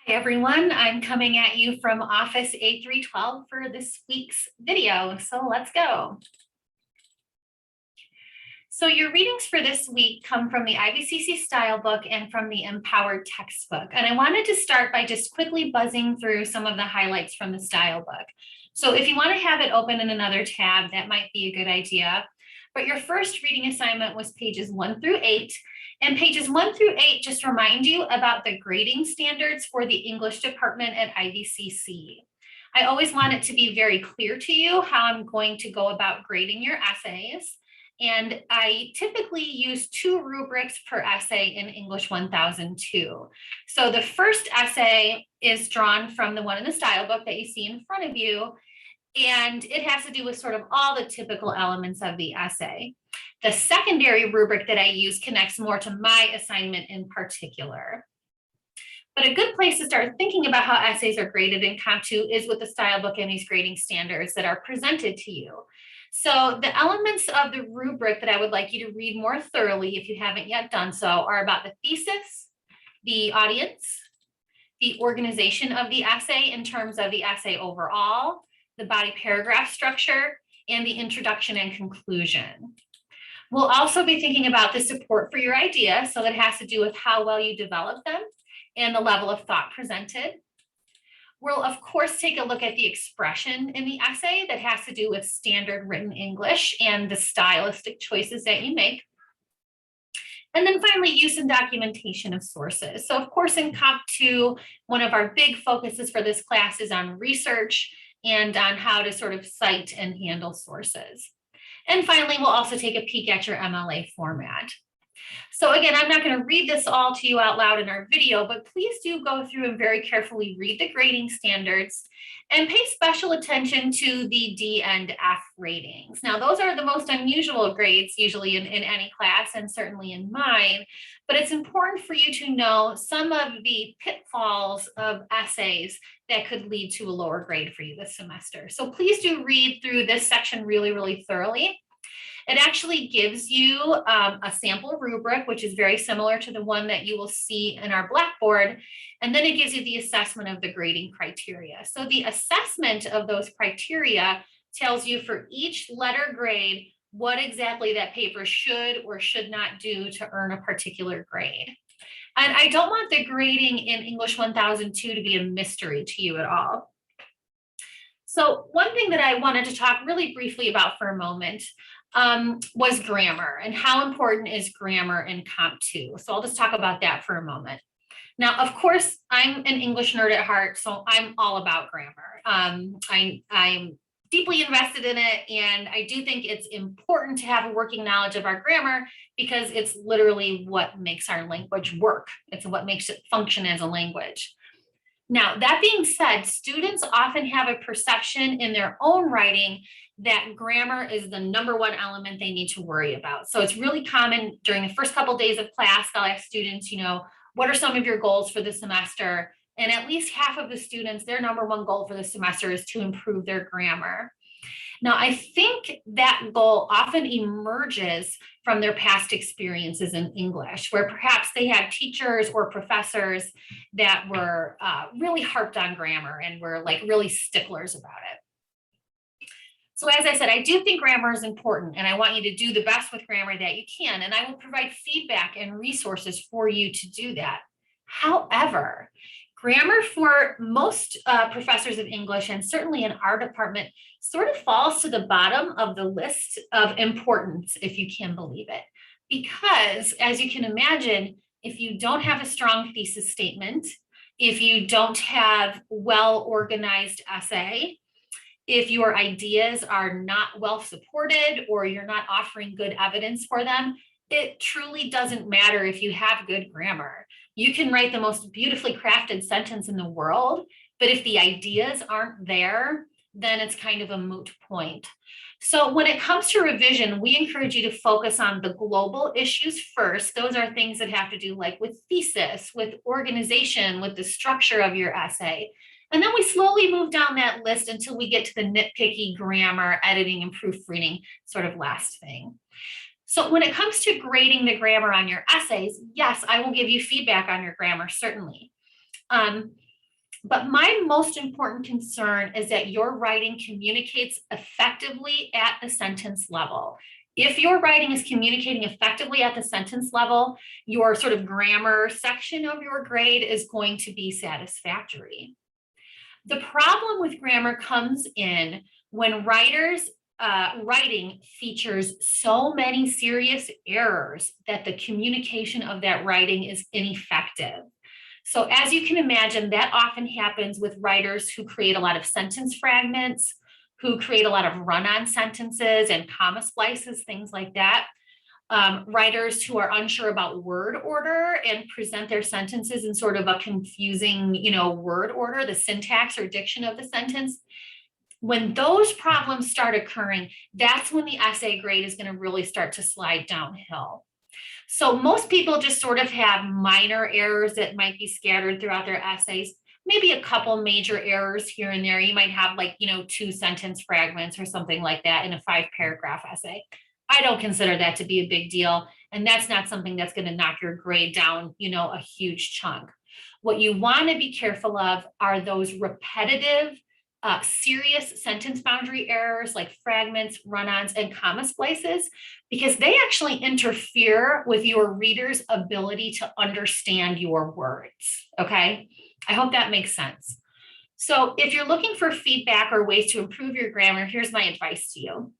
Hi everyone, I'm coming at you from Office A312 for this week's video, so let's go. So your readings for this week come from the IVCC Stylebook and from the EmpoWord textbook. And I wanted to start by just quickly buzzing through some of the highlights from the Stylebook. So if you want to have it open in another tab, that might be a good idea. But your first reading assignment was pages 1 through 8. And pages 1 through 8 just remind you about the grading standards for the English department at IVCC. I always want it to be very clear to you how I'm going to go about grading your essays. And I typically use 2 rubrics per essay in English 1002. So the first essay is drawn from the one in the Stylebook that you see in front of you. And it has to do with sort of all the typical elements of the essay. The secondary rubric that I use connects more to my assignment in particular. But a good place to start thinking about how essays are graded in Comp 2 is with the Stylebook and these grading standards that are presented to you. So the elements of the rubric that I would like you to read more thoroughly, if you haven't yet done so, are about the thesis, the audience, the organization of the essay in terms of the essay overall, the body paragraph structure, and the introduction and conclusion. We'll also be thinking about the support for your idea, so that has to do with how well you develop them and the level of thought presented. We'll, of course, take a look at the expression in the essay that has to do with standard written English and the stylistic choices that you make. And then finally, use and documentation of sources. So of course, in Comp 2, one of our big focuses for this class is on research and on how to sort of cite and handle sources. And finally, we'll also take a peek at your MLA format. So again, I'm not going to read this all to you out loud in our video, but please do go through and very carefully read the grading standards and pay special attention to the D and F ratings. Now, those are the most unusual grades usually in any class and certainly in mine, but it's important for you to know some of the pitfalls of essays that could lead to a lower grade for you this semester. So please do read through this section really thoroughly. It actually gives you a sample rubric, which is very similar to the one that you will see in our Blackboard. And then it gives you the assessment of the grading criteria. So the assessment of those criteria tells you for each letter grade what exactly that paper should or should not do to earn a particular grade. And I don't want the grading in English 1002 to be a mystery to you at all. So one thing that I wanted to talk really briefly about for a moment was grammar and how important is grammar in Comp 2. So I'll just talk about that for a moment. Now, of course, I'm an English nerd at heart, so I'm all about grammar. I'm deeply invested in it, and I do think it's important to have a working knowledge of our grammar because it's literally what makes our language work. It's what makes it function as a language. Now, that being said, students often have a perception in their own writing that grammar is the #1 element they need to worry about. So it's really common during the first couple of days of class, I'll ask students, what are some of your goals for the semester? And at least half of the students, their #1 goal for the semester is to improve their grammar. Now, I think that goal often emerges from their past experiences in English, where perhaps they had teachers or professors that were really harped on grammar and were like really sticklers about it. So as I said, I do think grammar is important, and I want you to do the best with grammar that you can, and I will provide feedback and resources for you to do that. However, grammar for most professors of English, and certainly in our department, sort of falls to the bottom of the list of importance, if you can believe it. Because as you can imagine, if you don't have a strong thesis statement, if you don't have well-organized essay, if your ideas are not well supported or you're not offering good evidence for them, it truly doesn't matter if you have good grammar. You can write the most beautifully crafted sentence in the world, but if the ideas aren't there, then it's kind of a moot point. So when it comes to revision, we encourage you to focus on the global issues first. Those are things that have to do like with thesis, with organization, with the structure of your essay. And then we slowly move down that list until we get to the nitpicky grammar, editing, and proofreading sort of last thing. So when it comes to grading the grammar on your essays, yes, I will give you feedback on your grammar, certainly. But my most important concern is that your writing communicates effectively at the sentence level. If your writing is communicating effectively at the sentence level, your sort of grammar section of your grade is going to be satisfactory. The problem with grammar comes in when writing features so many serious errors that the communication of that writing is ineffective. So as you can imagine, that often happens with writers who create a lot of sentence fragments, who create a lot of run-on sentences and comma splices, things like that. Writers who are unsure about word order and present their sentences in sort of a confusing, word order, the syntax or diction of the sentence. When those problems start occurring, that's when the essay grade is going to really start to slide downhill. So most people just sort of have minor errors that might be scattered throughout their essays, maybe a couple major errors here and there. You might have 2 sentence fragments or something like that in a 5-paragraph essay. I don't consider that to be a big deal. And that's not something that's going to knock your grade down, a huge chunk. What you want to be careful of are those repetitive, serious sentence boundary errors like fragments, run-ons, and comma splices, because they actually interfere with your reader's ability to understand your words, okay? I hope that makes sense. So if you're looking for feedback or ways to improve your grammar, here's my advice to you.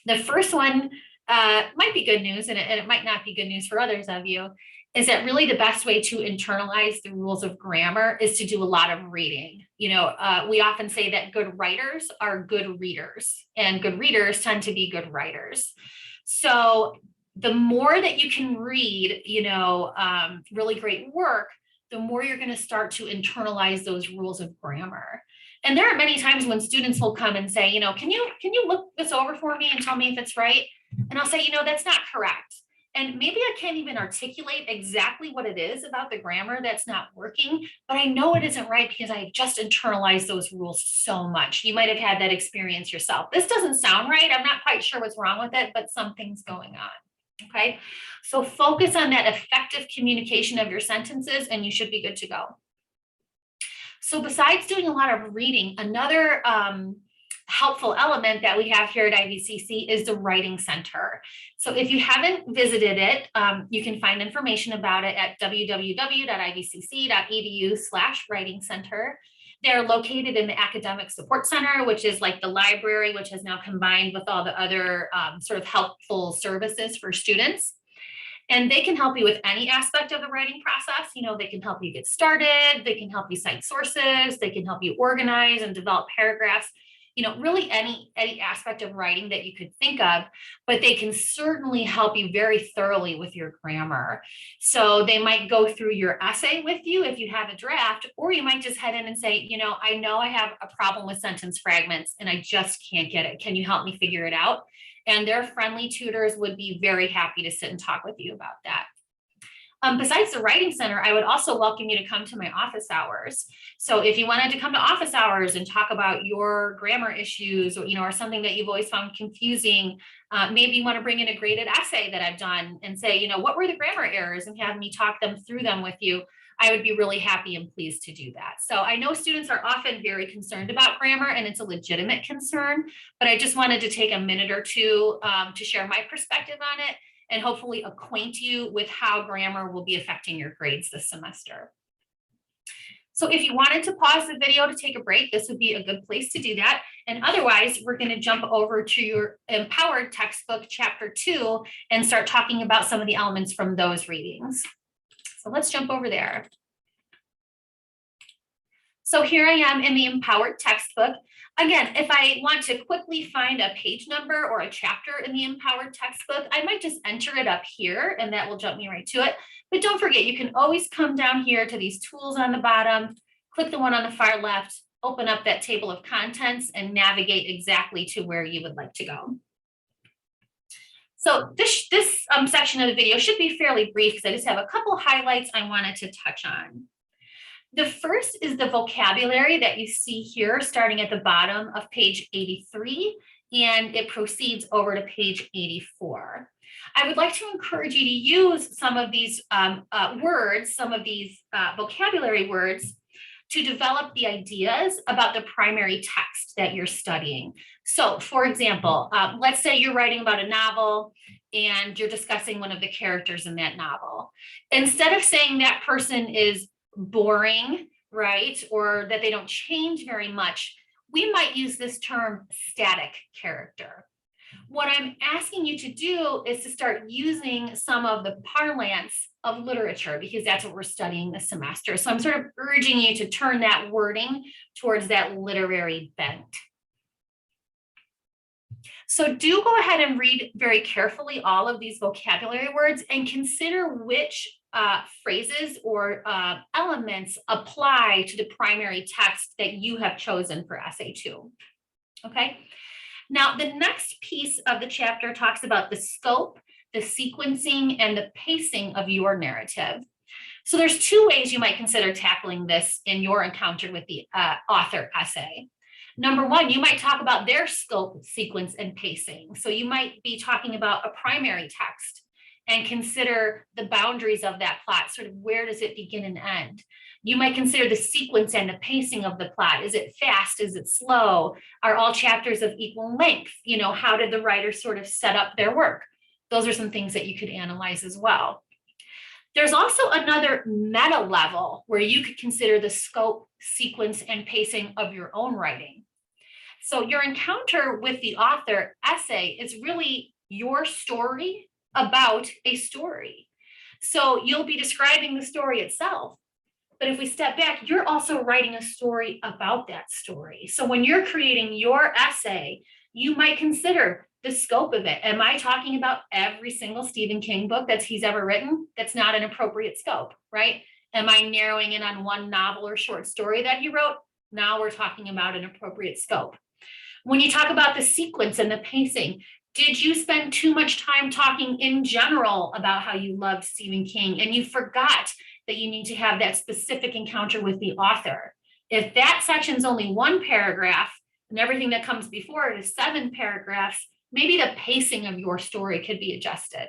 The first one might be good news, and it might not be good news for others of you, is that really the best way to internalize the rules of grammar is to do a lot of reading. We often say that good writers are good readers, and good readers tend to be good writers. So the more that you can read, really great work, the more you're going to start to internalize those rules of grammar. And there are many times when students will come and say, can you look this over for me and tell me if it's right? And I'll say, that's not correct. And maybe I can't even articulate exactly what it is about the grammar that's not working, but I know it isn't right because I just internalized those rules so much. You might have had that experience yourself. This doesn't sound right. I'm not quite sure what's wrong with it, but something's going on. Okay. So focus on that effective communication of your sentences and you should be good to go. So besides doing a lot of reading, another helpful element that we have here at IVCC is the Writing Center. So if you haven't visited it, you can find information about it at www.ivcc.edu/writing center. They're located in the Academic Support Center, which is like the library, which has now combined with all the other sort of helpful services for students. And they can help you with any aspect of the writing process. They can help you get started. They can help you cite sources. They can help you organize and develop paragraphs. Really any aspect of writing that you could think of, but they can certainly help you very thoroughly with your grammar. So they might go through your essay with you if you have a draft, or you might just head in and say, I know I have a problem with sentence fragments and I just can't get it. Can you help me figure it out? And their friendly tutors would be very happy to sit and talk with you about that. Besides the Writing Center, I would also welcome you to come to my office hours. So if you wanted to come to office hours and talk about your grammar issues or something that you've always found confusing, maybe you want to bring in a graded essay that I've done and say, what were the grammar errors, and have me talk them through them with you, I would be really happy and pleased to do that. So I know students are often very concerned about grammar, and it's a legitimate concern, but I just wanted to take a minute or two to share my perspective on it and hopefully acquaint you with how grammar will be affecting your grades this semester. So if you wanted to pause the video to take a break, this would be a good place to do that. And otherwise, we're going to jump over to your EmpoWord textbook, chapter 2, and start talking about some of the elements from those readings. So let's jump over there. So here I am in the EmpoWord textbook. Again, if I want to quickly find a page number or a chapter in the EmpoWord textbook, I might just enter it up here and that will jump me right to it. But don't forget, you can always come down here to these tools on the bottom, click the one on the far left, open up that table of contents and navigate exactly to where you would like to go. So this section of the video should be fairly brief because I just have a couple highlights I wanted to touch on. The first is the vocabulary that you see here starting at the bottom of page 83, and it proceeds over to page 84. I would like to encourage you to use some of these words, some of these vocabulary words to develop the ideas about the primary text that you're studying. So for example, let's say you're writing about a novel and you're discussing one of the characters in that novel. Instead of saying that person is boring, right, or that they don't change very much, we might use this term static character. What I'm asking you to do is to start using some of the parlance of literature, because that's what we're studying this semester. So I'm sort of urging you to turn that wording towards that literary bent. So do go ahead and read very carefully all of these vocabulary words and consider which phrases or elements apply to the primary text that you have chosen for essay 2. Okay. Now, the next piece of the chapter talks about the scope, the sequencing, and the pacing of your narrative. So there's 2 ways you might consider tackling this in your encounter with the author essay. Number 1, you might talk about their scope, sequence, and pacing. So you might be talking about a primary text and consider the boundaries of that plot, sort of where does it begin and end. You might consider the sequence and the pacing of the plot. Is it fast? Is it slow? Are all chapters of equal length? You know, how did the writer sort of set up their work? Those are some things that you could analyze as well. There's also another meta level where you could consider the scope, sequence, and pacing of your own writing. So your encounter with the author essay is really your story about a story. So you'll be describing the story itself. But if we step back, you're also writing a story about that story. So when you're creating your essay, you might consider the scope of it. Am I talking about every single Stephen King book that he's ever written? That's not an appropriate scope, right? Am I narrowing in on one novel or short story that he wrote? Now we're talking about an appropriate scope. When you talk about the sequence and the pacing, did you spend too much time talking in general about how you loved Stephen King and you forgot that you need to have that specific encounter with the author? If that section's only 1 paragraph and everything that comes before it is 7 paragraphs, maybe the pacing of your story could be adjusted.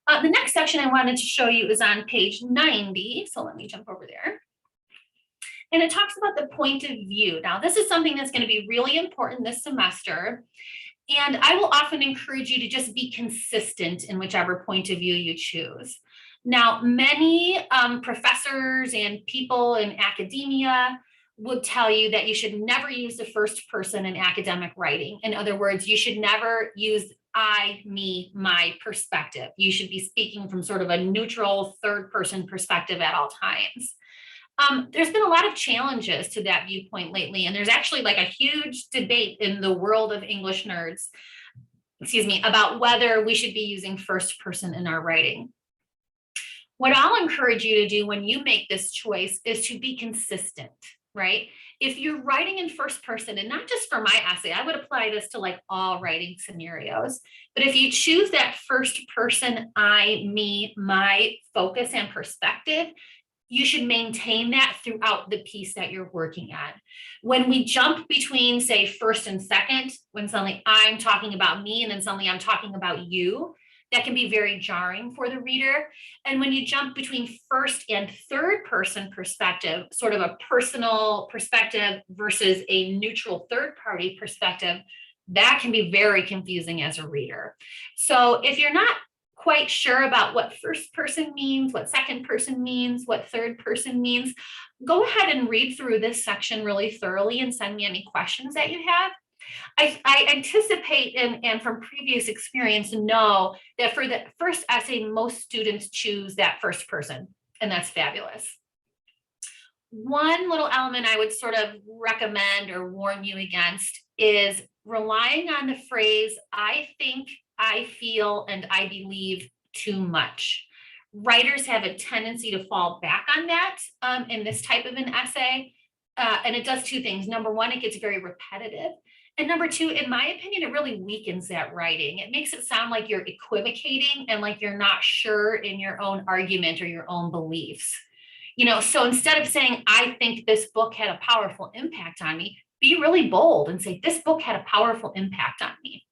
The next section I wanted to show you is on page 90. So let me jump over there. And it talks about the point of view. Now, this is something that's going to be really important this semester. And I will often encourage you to just be consistent in whichever point of view you choose. Now, many professors and people in academia would tell you that you should never use the first person in academic writing. In other words, you should never use I, me, my perspective. You should be speaking from sort of a neutral third person perspective at all times. There's been a lot of challenges to that viewpoint lately, and there's actually like a huge debate in the world of English nerds, about whether we should be using first person in our writing. What I'll encourage you to do when you make this choice is to be consistent, right? If you're writing in first person, and not just for my essay, I would apply this to like all writing scenarios, but if you choose that first person, I, me, my focus and perspective, you should maintain that throughout the piece that you're working on. When we jump between, say, first and second, when suddenly I'm talking about me and then suddenly I'm talking about you, that can be very jarring for the reader. And when you jump between first and third person perspective, sort of a personal perspective versus a neutral third party perspective, that can be very confusing as a reader. So if you're not quite sure about what first person means, what second person means, what third person means, go ahead and read through this section really thoroughly and send me any questions that you have. I anticipate and from previous experience know that for the first essay, most students choose that first person, and that's fabulous. One little element I would sort of recommend or warn you against is relying on the phrase, I think, I feel, and I believe too much. Writers have a tendency to fall back on that in this type of an essay. And it does 2 things. Number 1, it gets very repetitive. And number 2, in my opinion, it really weakens that writing. It makes it sound like you're equivocating and like you're not sure in your own argument or your own beliefs. You know, so instead of saying, I think this book had a powerful impact on me, be really bold and say, this book had a powerful impact on me.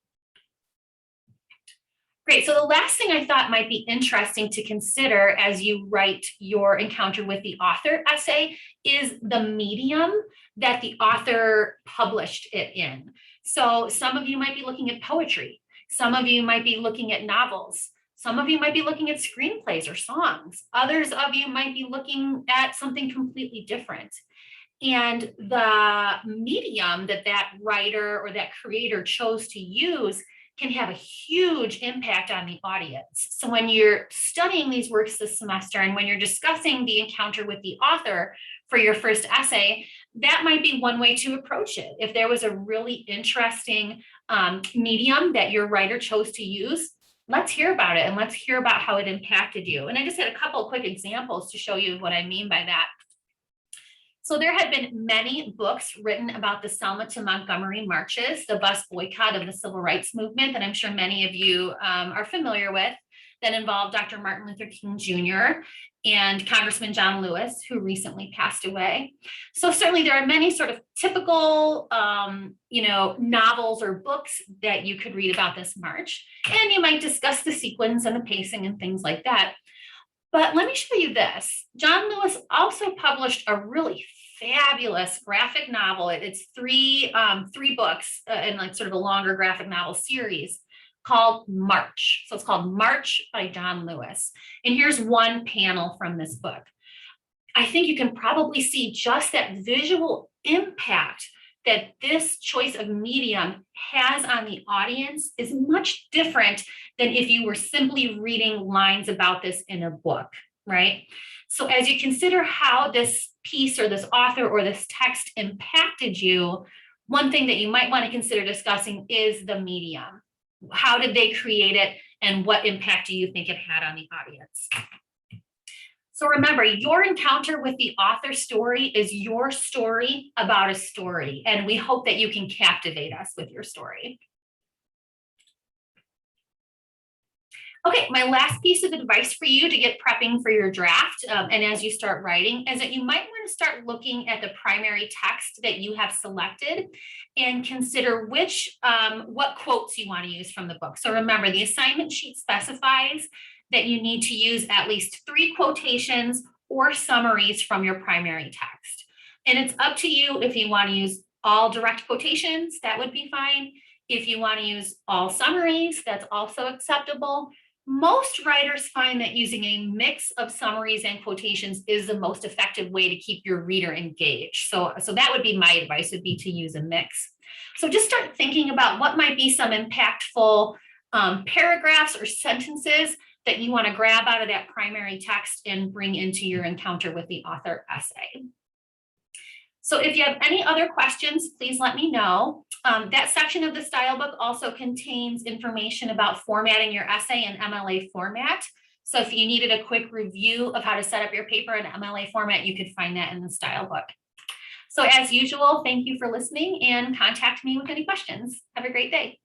Great. So the last thing I thought might be interesting to consider as you write your encounter with the author essay is the medium that the author published it in. So some of you might be looking at poetry. Some of you might be looking at novels. Some of you might be looking at screenplays or songs. Others of you might be looking at something completely different. And the medium that that writer or that creator chose to use can have a huge impact on the audience. So when you're studying these works this semester and when you're discussing the encounter with the author for your first essay, that might be one way to approach it. If there was a really interesting medium that your writer chose to use, let's hear about it and let's hear about how it impacted you. And I just had a couple of quick examples to show you what I mean by that. So there have been many books written about the Selma to Montgomery marches, the bus boycott of the civil rights movement that I'm sure many of you are familiar with, that involved Dr. Martin Luther King Jr. and Congressman John Lewis, who recently passed away. So certainly there are many sort of typical, novels or books that you could read about this march, and you might discuss the sequence and the pacing and things like that. But let me show you this. John Lewis also published a really fabulous graphic novel. It's three books in like sort of a longer graphic novel series called March. So it's called March by John Lewis. And here's one panel from this book. I think you can probably see just that visual impact that this choice of medium has on the audience is much different than if you were simply reading lines about this in a book, right? So as you consider how this piece or this author or this text impacted you, one thing that you might want to consider discussing is the medium. How did they create it and what impact do you think it had on the audience? So remember, your encounter with the author story is your story about a story, and we hope that you can captivate us with your story. Okay, my last piece of advice for you to get prepping for your draft and as you start writing is that you might want to start looking at the primary text that you have selected and consider what quotes you want to use from the book. So remember, the assignment sheet specifies that you need to use at least 3 quotations or summaries from your primary text. And it's up to you if you want to use all direct quotations, that would be fine. If you want to use all summaries, that's also acceptable. Most writers find that using a mix of summaries and quotations is the most effective way to keep your reader engaged. So that would be my advice, would be to use a mix. So just start thinking about what might be some impactful paragraphs or sentences that you want to grab out of that primary text and bring into your encounter with the author essay. So if you have any other questions, please let me know. That section of the Stylebook also contains information about formatting your essay in MLA format. So if you needed a quick review of how to set up your paper in MLA format, you could find that in the Stylebook. So as usual, thank you for listening and contact me with any questions. Have a great day.